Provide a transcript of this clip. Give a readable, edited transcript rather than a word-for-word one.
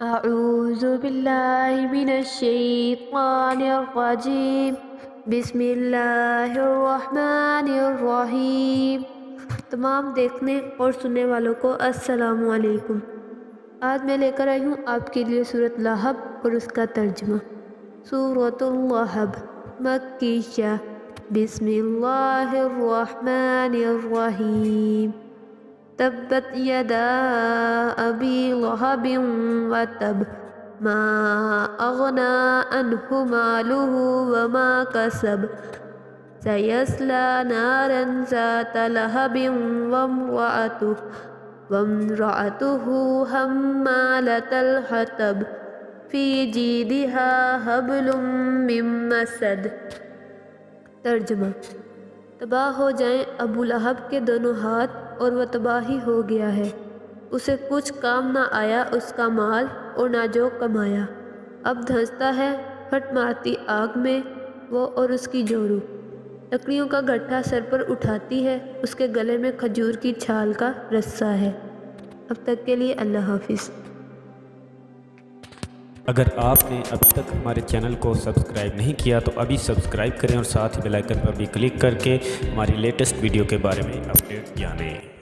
أعوذ بالله من الشيطان الرجيم بسم اللہ الرحمن الرحیم۔ تمام دیکھنے اور سننے والوں کو السلام علیکم۔ آج میں لے کر آئی ہوں آپ کے لیے سورۃ لہب اور اس کا ترجمہ۔ سورۃ اللہب مکیہ۔ بسم اللہ الرحمن الرحیم۔ تبت یدا ابی لہب وتب ما اغنی عنہ مالہ وما کسب سیصلی نارا ذات لہب وامرأتہ حمالۃ الحطب فی جیدہا حبل من مسد۔ ترجمہ: تباہ ہو جائیں ابو لہب کے دونوں ہاتھ اور وہ تباہ ہی ہو گیا ہے۔ اسے کچھ کام نہ آیا اس کا مال اور نہ جو کمایا۔ اب دھنستا ہے پھٹ مارتی آگ میں وہ اور اس کی جوڑو۔ لکڑیوں کا گٹھا سر پر اٹھاتی ہے، اس کے گلے میں کھجور کی چھال کا رسہ ہے۔ اب تک کے لیے اللہ حافظ۔ اگر آپ نے ابھی تک ہمارے چینل کو سبسکرائب نہیں کیا تو ابھی سبسکرائب کریں اور ساتھ ہی بیل آئکن پر بھی کلک کر کے ہماری لیٹسٹ ویڈیو کے بارے میں اپڈیٹ جانیں۔